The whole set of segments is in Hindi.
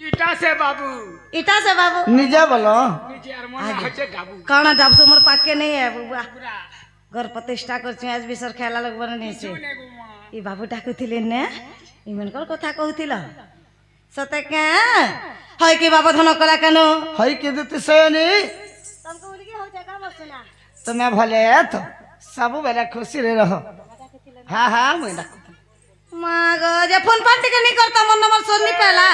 इटा से बाबू निजे बोलो निजे यार मन हचे गाबू कौन डाबसो मोर पाके नहीं है बुआ घर प्रतिष्ठा कर आज विसर खेला लोग बने से ई बाबू डाकुथिले ने इमनकर कथा कहूथिल सते के हय कि बाबा धन कला कानो हई के देते सयनी तुमको उलगी हो जाएगा मत सुना तुम्हें भले तो सब बेला खुशी रे रहो हाँ हाँ मैं डाकू माग जे फोन पार्टी के नहीं करता मन नंबर सोनी पहला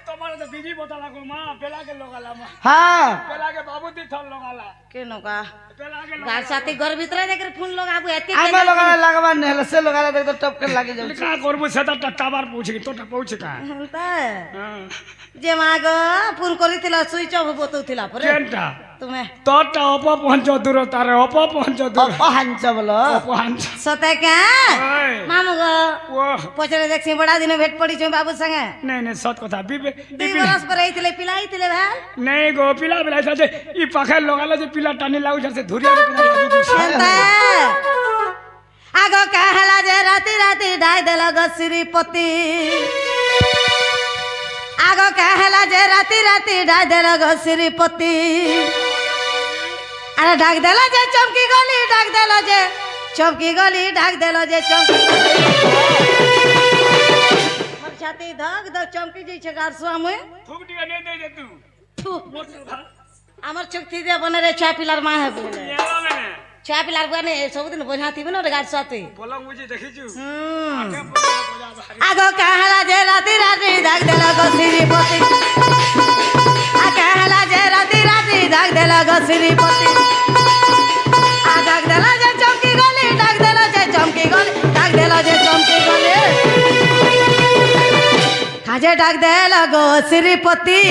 तुम्हारे तो दीदी बता लागो मां पेला के लोगाला मां हाँ पेला के बाबू दी थल लोगाला के नका पेला के गार साथी घर भीतर जाकर फोन लोग आबू एते आमे लगाला लगवा नेहले से लगाला देख तो टप के लागे जाऊ का करबो सेता टावर पूछ की तो पहुंच का हंता हां जे माग फोन करितिला स्विच ऑफ बतौतिला परे केनटा तुम्हें तोटा अपपहंच दूर तारे अपपहंच दूर अपहंच बोलो अपहंच सते के ओए मामू गो वो पचरे देखछि बड़ा दिन भेट पड़ी छ बाबू संगे नहीं सत कथा दुई बरस पर आइतिले पिलाइतिले भाल नहीं गो पिला बिला जे ई पाखे लगाला जे पिला टानी लागु छ से धुरिया रे पिला लागु हंता आगो कहला जे राती राती डाय देला गसिरीपति आगो कहला जे राती राती डाय देला गसिरीपति अरे ढाक देला जे चमकी गली ढाक देला जे चमकी गली ढाक देला जे चमकी मोर छाती धक धक चमकी जई छ गारसुआ में थूक दिया नहीं दे तू थू हमर चुक्ति दे बने रे छा पिलार मां है बोले येला मैंने छा पिलार बने सब दिन बोझाती बनो रे गारसुआती बोला मुझे देखी छु आगो कहला जे राती राती ढाक देला गसिरीपति आ कहला जे राती राती ढाक देला गसिरीपति आ ढाक देला जे चमकी गली ढाक देला जे चमकी गली ढाक देला जे चमकी गली काजे ढाक देला गसिरीपति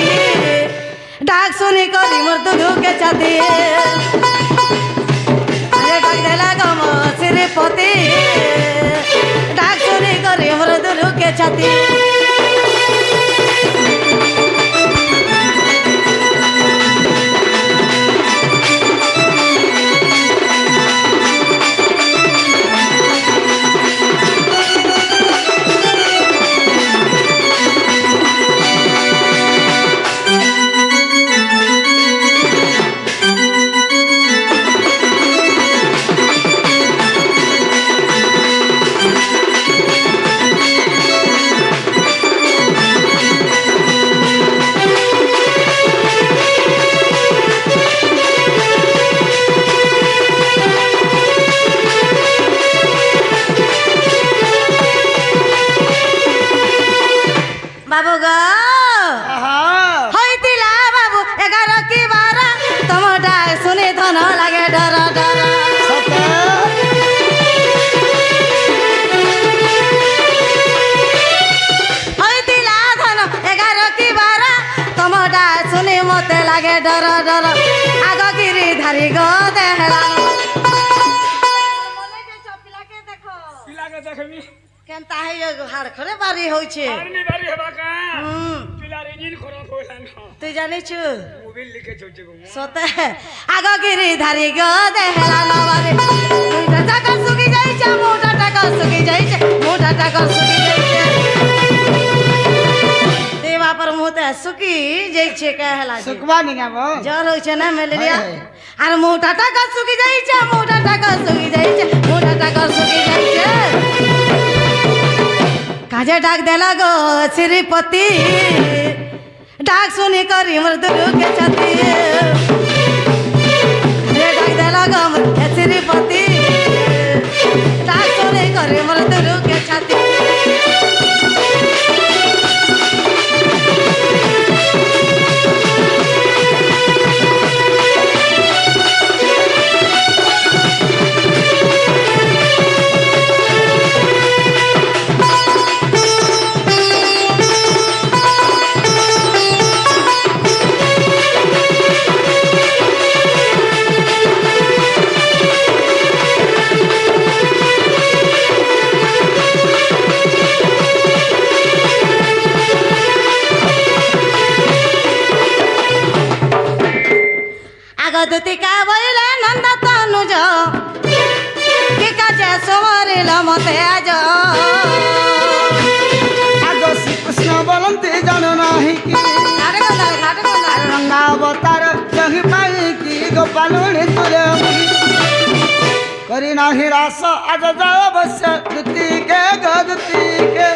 ढाक सुनी गली मोर दुधु के छाती काजे ढाक देला गसिरीपति ढाक सुनी गली मोर दुधु के छाती बाबू गो होइतिला बाबू 11 की 12 तुम डाक सुने धन लागे डर डर होइतिला धन 11 की 12 तुम डाक सुने मते लागे डर डर आगो गिरी धारी गो देहला बोले जे चपिला के देखो पिला के देखबी केनता है ये हाड़ खरे बारी होई छे आरनी बारी हेबा का पिला रे इंजन खराब होइला न तू जाने छु मोबाइल लिखे छोटे को सोते आगो गिरी धारी गो देहला नवारे दुईटा टाका सुकी जाई छ मोटा टाका सुकी जाई छ मोटा टाका सुकी जाई छ देवा पर मोटा सुकी जाई छ कहला जी सुकवा निगाबो जर होई छ ना मलेरिया आर मोटा टाका सुकी जाई छ मोटा टाका सुकी जाई छ मोटा टाका सुकी जाई छ काजे डाक देला गो श्रीपति डाक सुनी करी मोर दुरु के छाती रे डाक देला गो श्रीपति डाक सुनी करी मोर दुरु के छाती दुतिका बोले नंद तनुज कि काजे सोमरिल मते आज आगो श्री कृष्ण बोलंती जनन बालुणी तुले करी नाही रास आज जाव बस दुती के ग दुती के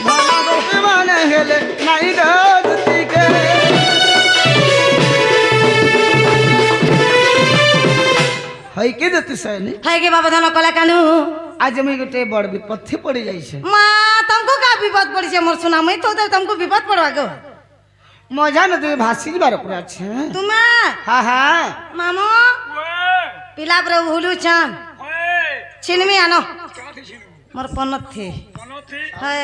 मला गोपी मान गेले नाही ग दुती के हई के दुती सैनी हाय के बाबा धन कला कानू आज मैं गोटे बड़ विपत्ति पड़ी जाई छे माँ तुमको का विपद पड़ी छे मोर सुना मैं तो तुमको विपद पड़वा गो मजा न तुम भासी बार पूरा छे तुम्हें हाँ हाँ मामो पिला पर हुलू चान छिनमी आनो मोर पनत थी है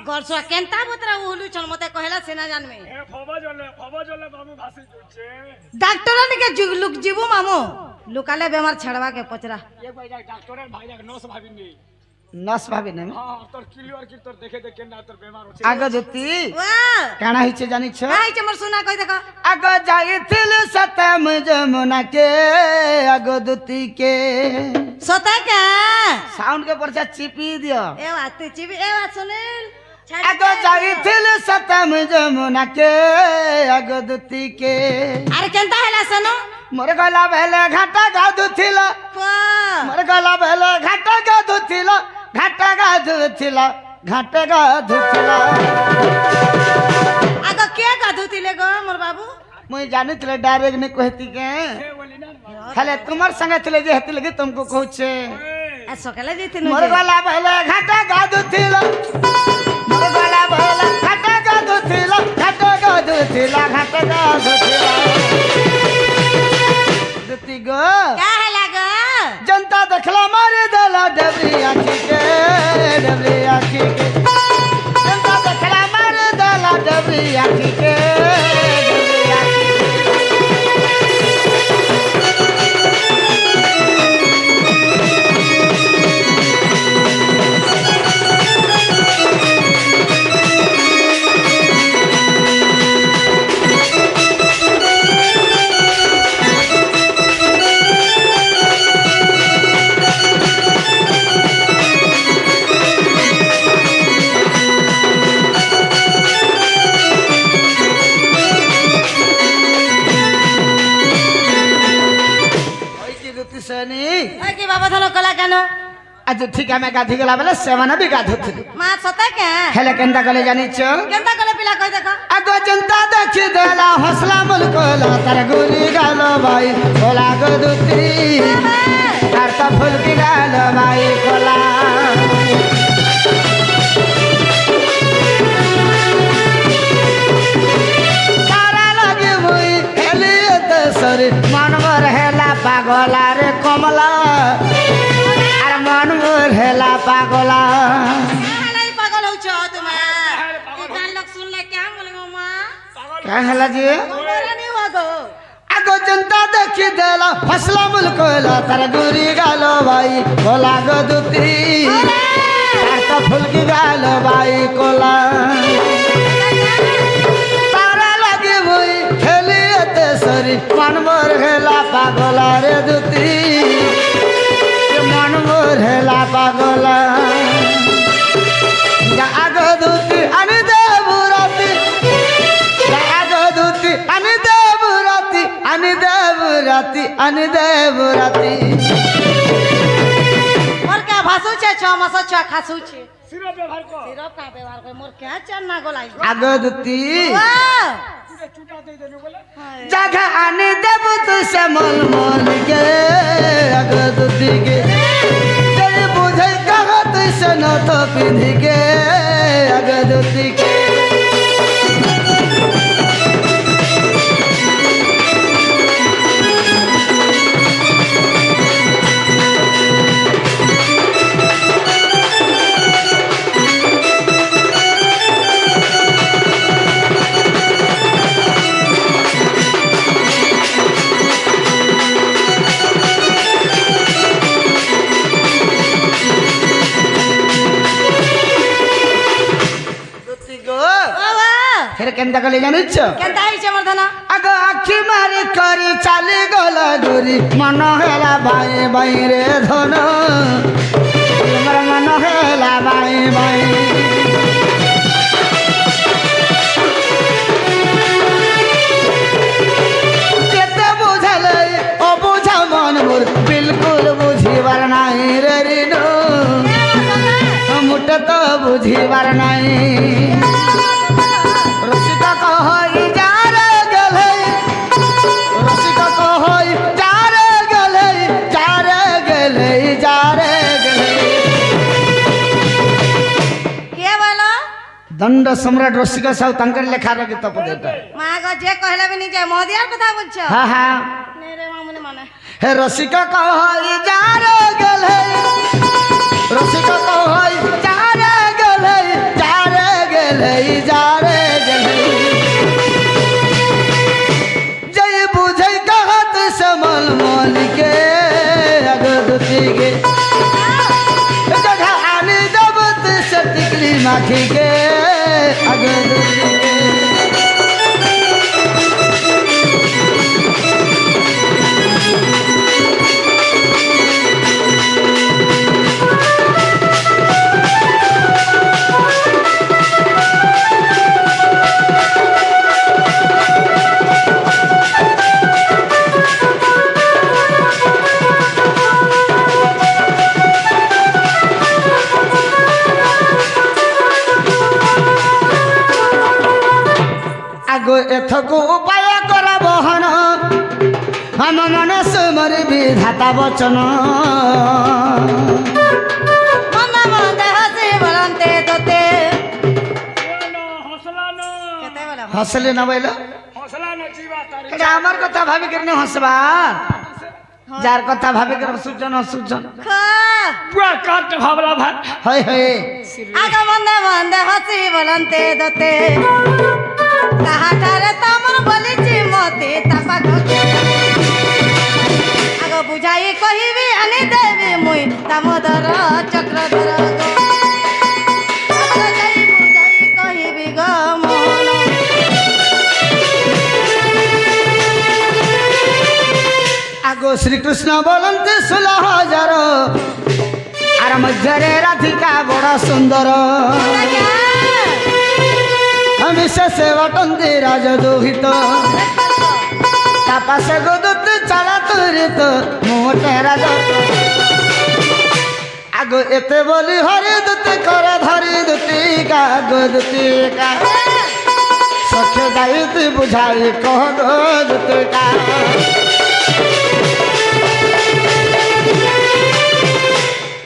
गरसुआ केंता बतरा हुलू चान मते कहला सेना जान में डॉक्टर ने के जुगलुक जीवू मामो लुकाले बेमार छड़वा के पचरा नस भाभी ने हां तोर क्लियर की तोर देखे देखे ना तोर बीमार होछे आगे जति वाह काना हिचे जानी छ हाय चमर सुना कहि देखो आगे जाइथिल सतम जमुना के आगे दुती के सोता का साउंड के परचा चिपी दियो ए बात चिबी ए बात सुनील आगे जाइथिल सतम जमुना के आगे दुती के अरे केंता हैला सनो मोर गला भेले घाटा गाधुथिला मोर गला भेले घाटा गाधुथिला घाटा गाधुथिला घाटा गाधुथिला आगो के गाधुथिले गो मोर बाबू मुई जानि तले डायरेक्ट ने कहती के खाले तुमर संगे तले जे हती लगे तुमको कहछे आ सकाले जेते मोर गला भेले घाटा गाधुथिला मोर गला भेले घाटा गाधुथिला घाटा गाधुथिला घाटा गाधुथिला दुती गो क्या है लागो जनता देखला मारे दला डबरी आखी के जनता देखला मारे दला डबरी आखी के की बाबा धनो कला कानो आज ठीक है मैं गाधी गला बेले सेवन भी गाधुथि मां सता के हेले केंता गले जानी छ केंता कले पिला कहि देखो आगो जनता देखि देला हौसला मुल्कोला तार गोली गालो भाई कोला गो दुती तार त फूल की गालो भाई कोला तारा लगे हुई हेली त सरी मनवर हेला पागला रे कमला अरे मनवर हेला पागला हालाई पागल हो छ तुमे ई गान लोग सुन ले क्या बोले मां क्या हेला जी मोरा नहीं हो गो आगो जनता देखी देला फसला मुल्कोला तार गोरी गालो भाई कोला गो दुती तार त फूल की गालो भाई कोला तारा लगी हुई हेली ते सरी मनमोर हेला पागला रे दुती मनमोर हेला पागला जा आगो दुती अनि देवराती जा आगो दुती अनि देवराती अनि देवराती अनि देवराती मोर क्या भासु छे छ मस छ खासु छे सिरो व्यवहार को सिरप का व्यवहार कर मोर क्या चन्ना गोलाई आगो दुती वाह चूटा दे देनु बोले जगह आने देव तो से मल मल के आगो दुती के जब बुझे कहा तो से न तो पिंध के आगो दुती के फिर केंता कले जानिछ केंता ही छे मोर धना आगो आखी मारी करी चाली गला गोरी मन हेला भाई भाई रे धन हमर मन हेला भाई भाई মোটে তো বুঝিবার নাই রসিকা কহই যারে গেলে রসিকা কহই যারে গেলে যারে গেলে যারে গেলে কে বলো দণ্ড সম্রাট রসিকা সাউ তাঙ্কর লেখার গীত পদেটা মা গো যে কহিলা বি নিজে মোদিয়ার কথা বলছো হ্যাঁ হ্যাঁ নে রে মামুনি মানে হে রসিকা কহই যারে গেলে রসিকা কহই যারে গেলে যারে গেলে যারে গেলে जय बुझे कहत समल मलिके अगदुतिगे जगह आने दबत सटिकली माखी के अगदुतिगे आगो एथको उपाय कर बहन हम मनस मर विधाता वचन মন মন্দে হসি বলন্তে তোতে हौसला न কেতে বলো हसले न बैल हौसला न जीवा तारी এটা আমার কথা ভাবি করে হসবা যার কথা ভাবি করে সুজন সুজন খা पूरा काट भावला भात হয় হয় আগ মন্দে মন্দে হসি বলন্তে তোতে কাহাটারে তমর বলিছি মতে তাপা ধকে আগ বুঝাই কহিবি আনি দেবি মুই দামোদর চক্রধর গো আগ যাই বুঝাই কহিবি গো মন आगो श्री कृष्ण बोलते 16,000 आर मध्य राधिका बड़ सुंदर विशेष बटंती राजदोहित तापास गोदूत चला तुरित मोटे राज आगो एते बोली हरि दूत कर धरी दूतिका गोदूतिका सख्य जाई बुझाई कह गोदूतिका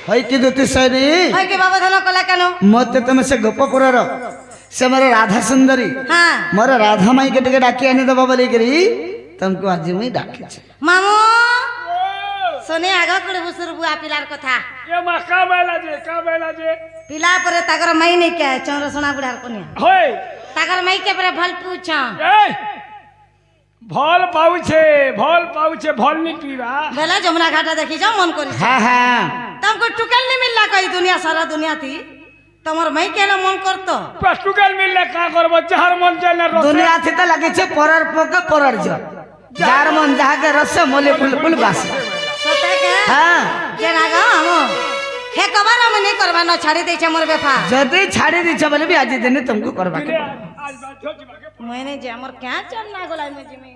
हई कि दूती सैनी হয় কি বাবা ধন কলা কেন मत तुम से गोपपुर से मोर राधा सुंदरी হ্যাঁ मोर राधा माई के टिके डाकी आनी दबा बोली करी तुमको आज मुई डाकी छे মামু শোনে আগ করে বুসুর বুয়া পিলার কথা ये मा का बैला जे পিলা পরে তাগর মাই নেই কে চন্দ্র সোনা বুড়ার কোনিয়া होय তাগর মাই কে পরে ভাল পুছ ए भल पाउछे भल नी पीवा বেলা যমুনা ঘাটা দেখি যাও মন করি हाँ हाँ तुमको टुकल नहीं मिलला कई दुनिया सारा दुनिया थी তোমার মাই কেন মন করতো पस्टुकल मिलले का करबो जहर मन चले रोसे दुनिया थी तो लगे छे परर पोके परर जो जार मन जहा के रस मोले फुल फुल बास সতে কে हाँ যে না গো আমো হে কবার আমি नहीं करबा न ছাড়ি দেছে মোর বেফা जदी छाड़ी दी छे बोले भी आज दिन तुमको करबा के आज बात हो जीवा के মইনে যে আমার ক্যা চল না গোলাই মে জিমি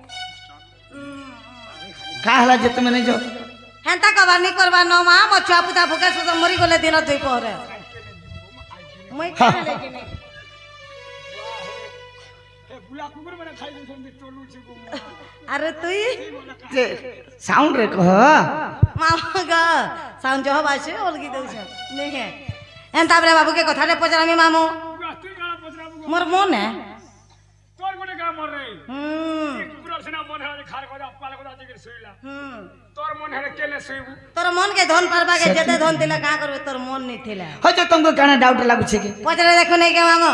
का हला जे तुम नहीं जो হেনতা কবার नहीं करबा न মা মো ছুয়া পুতা ভুকে সুদ মরি গলে দিন দুই পরে মই কেন লেগে নাই ए बुला कुकुर मने खाइ दिन संदि टोलू छि गो আরে তুই जे साउंड रे कह মামা গা সাউন্ড জহ বাসে অলগি দউছ নেহে হেনতা বলে বাবুকে কথাটা পচারামি মামু तुई काला पचराबू মোর মনে तोर गोटे का मर रे হুম कुकुर सेना मन है खार को पाले को जाके सोइला হুম तोर मन है केले सोइबू তোর মন কে ধন পারবা কে যেতে ধন দিলা কা করবে তোর মন নি থিলা हो जे तुमको काना डाउट लागु छे के পচারে দেখো নাই কে মামু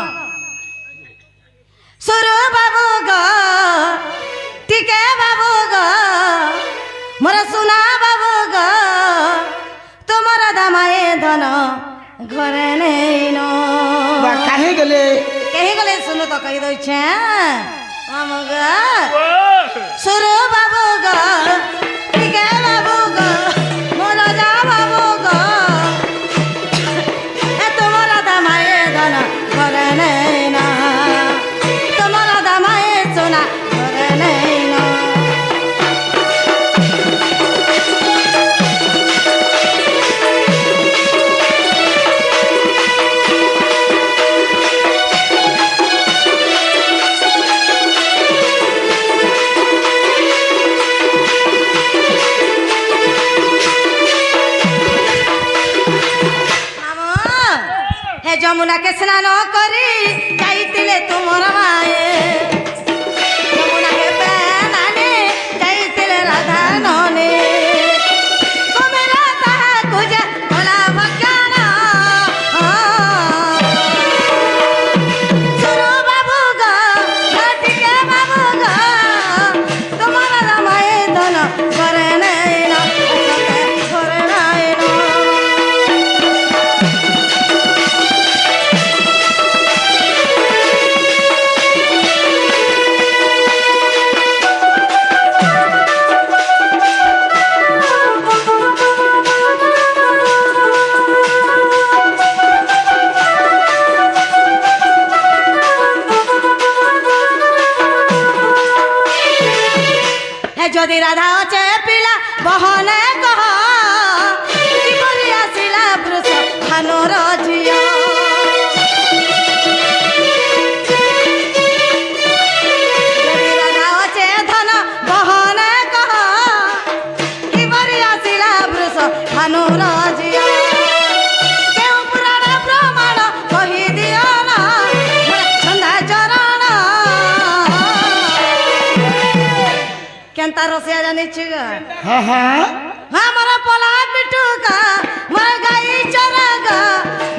সুরু বাবু গো টিকে বাবু গো মোর সোনা বাবু গো তোমার দামায়ে ধন ঘরে নেই ন बा काहे गेले কেহি গলে শুনো তো কই দইছে মামু গো ओ সুরু বাবু গো টিকে বাবু গো মোর যা বাবু গো এ তোমার দামায়ে ধন ঘরে নেই না তোমার দামায়ে সোনা ঘরে নেই না হে যমুনাকে স্নান করি যাইতিলে তুমর মায়ে যমুনাকে পেনানে যাইতিলে রাধা ননে কুমিরা তাহা খুঁজে ভোলা ভজ্ঞান সুরু বাবু গো ঘটিকে বাবু গো তোমার রামায়ে ধন করে নাই না করে নাই না যদি রাধা অচে পিলা বহনে কহ কিপরি আসিলা বৃষ ভানুর ঝিଅ যদি রাধা অচে ধন বহনে কহ কিপরি আসিলা বৃষ ভানুর ঝিଅ কেউ পুরাণ প্রମାଣ কহি দিও না ছন্দা চରଣ কেনতা রসিয়া জানিছি গা হ্যাঁ হ্যাঁ আমার পলা পিটুগা মোর গাই চরাগা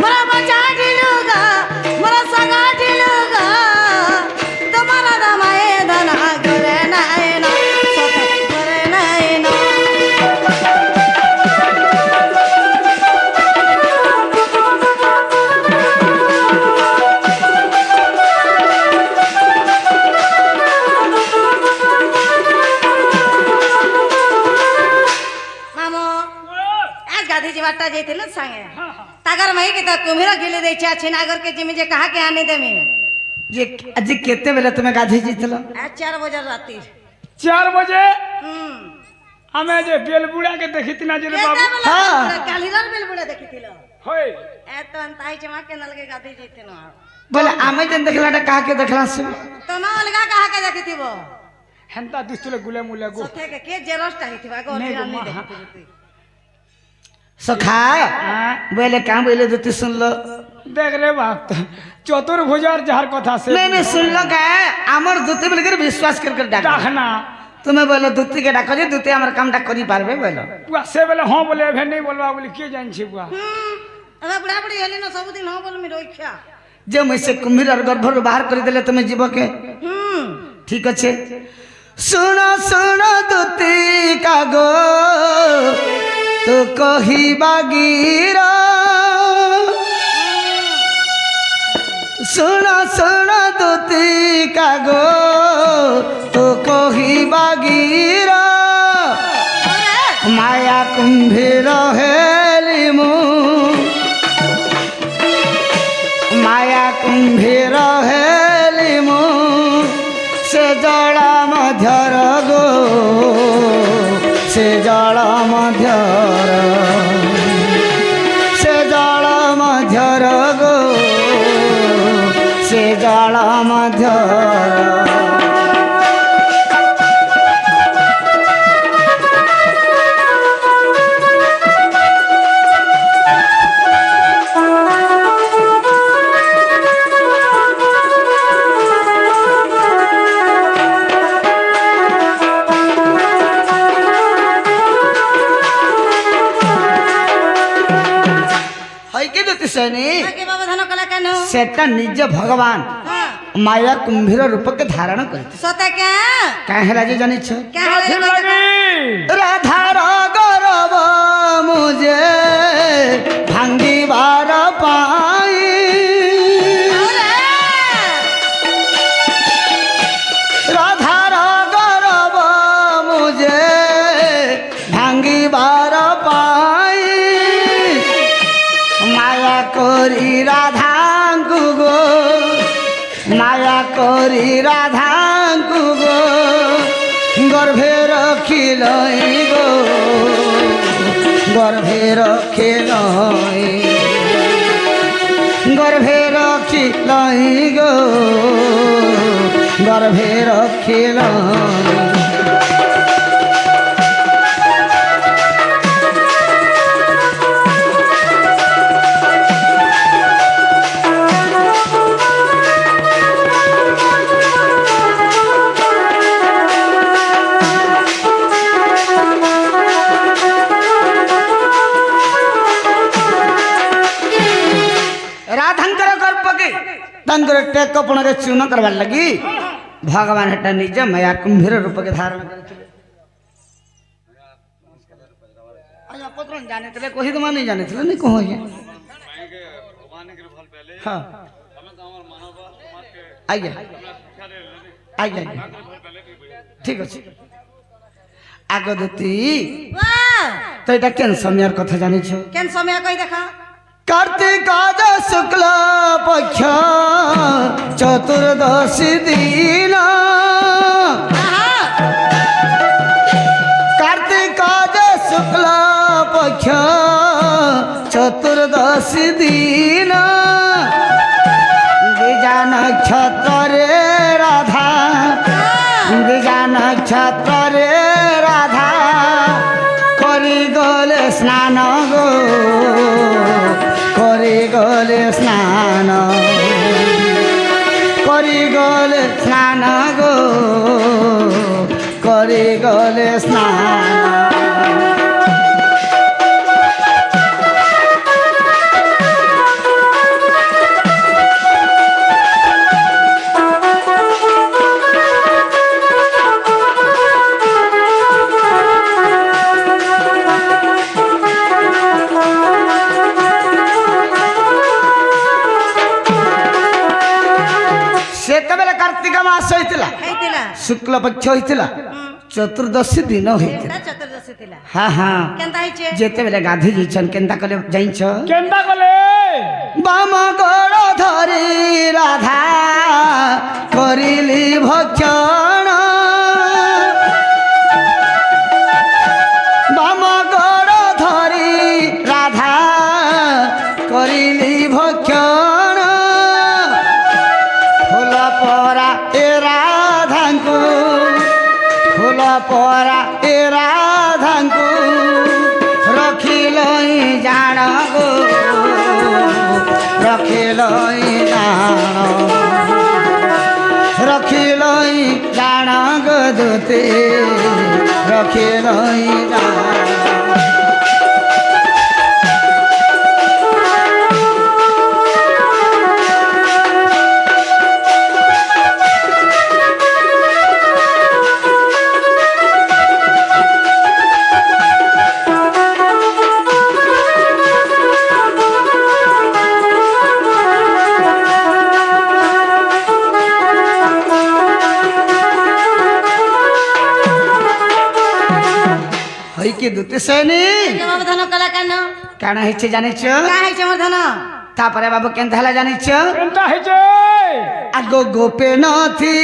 মোর বাজা ঢিলুগা মোর সগা ঢিলুগা তোমার রামায়ে ধনা করে নাই না সতে করে নাই না गाधी जी बाटा जाइथिल संगे तागर मई के त कुम्हीर गिले दै छै छिनागर के जिमी जे कहा के आने देमी যে আজ কেতে বেলা তুমি গাধি যাইছিল आ 4 बजे राती 4 बजे हमें जे बेलबुड़ा के देखित ना जे बाबू कालीर बेल बुड़ा देखिथिल होय ए तो अंताई चमा के नल के गाधी जाइथिन বলে আমি যেন দেখলাটা কাকে দেখলা সে तो न अलगा कहा के देखिथिबो हेंता दुस्तले गुले मुले गो सथे के जेरस्ट आइथिबा गो नहीं गो, नहीं हाँ। देखिथिबो সখা বলে কাম বলে তুই শুনলো देख रे बाप चतुर्भुजार जहर कथा से नहीं सुनलो का আমার দুতে বলে করে বিশ্বাস করে ডাক डाकना তুমি বলো দুতে কে ডাকো যে দুতে আমার কামটা করি পারবে বলো बुआ से बेले हां बोले एभे नहीं बोलवा बोले के जान छी बुआ अब बुढ़ा बुढ़ी हेली न सब दिन हो बोल मी रोइखा যে মুইসে কুম্ভীরর গর্ভরু বাহার করে দিলে তুমি জীবকে ঠিক আছে শুনো শুনো দুতি কাগো তো কহিবা গিরা শুনো শুনো দুতি কাগো তো কহিবা গিরা মায়া কুম্ভীর হেলি মু মায়া কুম্ভীর হেলি মু সে জলা মধ্যর গো সে জলা মধ্যর সে জলা মধ্যর গো সে জলা মধ্যর के बाबा धन कला केनो सेटा निज भगवान माया कुंभीर रूप के धारण कर सते के काहे राजे जानि छ क्या काफी लगी राधा गरब मुझे भांगी बार पाई राधा गरब मुझे भांगी बार पाई माया करी राधा गो माया करी राधा गो गर्भे रखिल गो गर्भे रखिल गर्भे रखिल गो गर्भे रखिल राधांकर गर्भ के तंकर टेक पणरे चून करवार लगी भगवान हेटा निज माया कुंभीर रूप के धारण करथिले आया पत्रन जाने तले कोही तो नहीं जाने तले नहीं कहो है हां आइए आइए ठीक अछि आगदती तो এটা কেন সময়ের কথা জানিছো কেন সময় কই দেখা कार्तिक शुक्ल पक्ष चतुर्दशी दिन कार्तिक शुक्ल पक्ष चतुर्दशी दिन बीजा नक्षत्र रे राधा बीजा नक्षत्र रे राधा करी गले स्नान गो करी गले स्नान करी गले स्नान गो करी गले स्नान कार्तिक मास होइतिला शुक्ल पक्ष होइतिला चतुर्दशी दिन होइतिला चतुर्दशी थिला हां हां केनता हिचे जेते बेले गाधी जइछन केनता कले जाइछ केंदा कले बाम गड़ धरी राधा करिली भक्षण बाम गड़ धरी राधा करिली भक्षण फूल परा ए राधांकु फूल परा ए राधांकु रखिलई जान गो रखिलई जान रखिलई जान गो दुते रखिलई जान के दुते सेनी बाबू धन कला कान काना हिचे जानिछ का हिचे मोर धन तापरे बाबू केनता हला जानिछ केंदा हेजे आगो गोपे नथी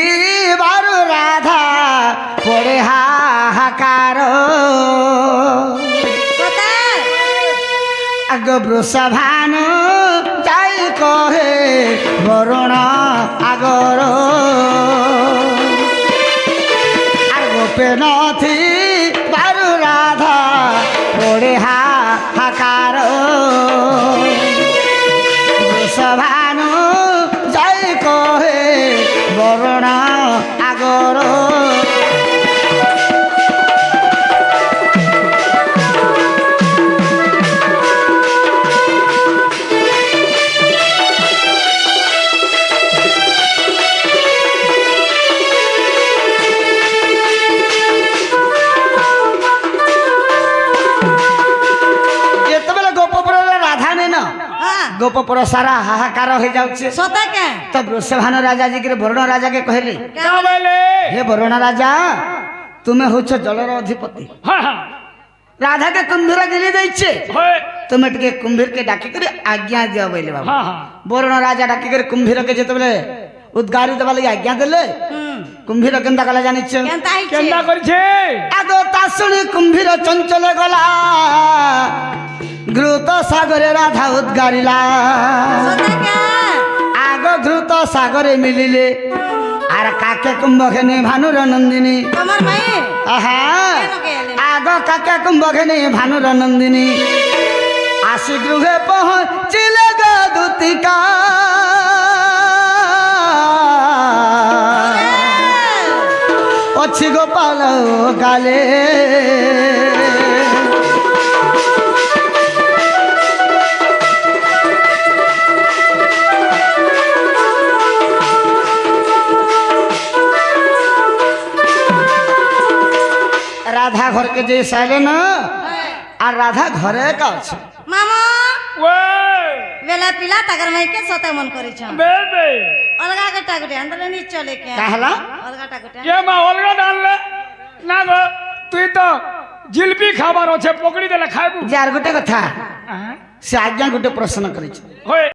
बारु राधा पड़े हाहाकार पता आगो वृषभान जाई कहे वरुण आगर आर गोपे नथी बारु राधा पड़े हाहाकार वृषभान जाई कहे वरुण आगर गोपपुर सारा हाहाकार हो जाउछे सोता के तो वृषभान राजा जी के वरुण राजा के कहले का बोले हे वरुण राजा तुम्हें होछ जलर अधिपति हां हां राधा के कुंभीर गिरी दैछे होय तुम्हें टिके कुंभीर के डाकी करे आज्ञा दियो बोले बाबा हां हां वरुण राजा डाकी करे कुंभीर के जेते बेले उद्गारी देबा लगी आज्ञा देले कुंभीर केनता कला जानिछ केनता हिचे केंदा करछे आगो तासुनी कुंभीर चंचल गला घृत सागरे राधा उद्गारिला सोता के आगो घृत सागरे मिलिले आर काके कुंभ घेने भानुर नंदिनी कमर माई आहा केनो केले आगो काके कुंभ घेने भानुर नंदिनी आशी गृहे पहुँचिले गदुतिका अच्छी गोपाल गाले রাধা ঘরকে যে সাইলে না আর রাধা ঘরে কা আছে মামা ওই বেলা পিলা তাগর মাইকে সতে মন করিছ বেবে অলগা গটা গটে আন্দরে নি চলে কে কাহলা অলগাটা গটে কে মা অলগা ডাললে না গো তুই তো জিলপি খাবার আছে পকড়ি দেলে খাইবু যার গোটে কথা হ্যাঁ সে আজ্ঞা গোটে প্রশ্ন করেছে হয়ে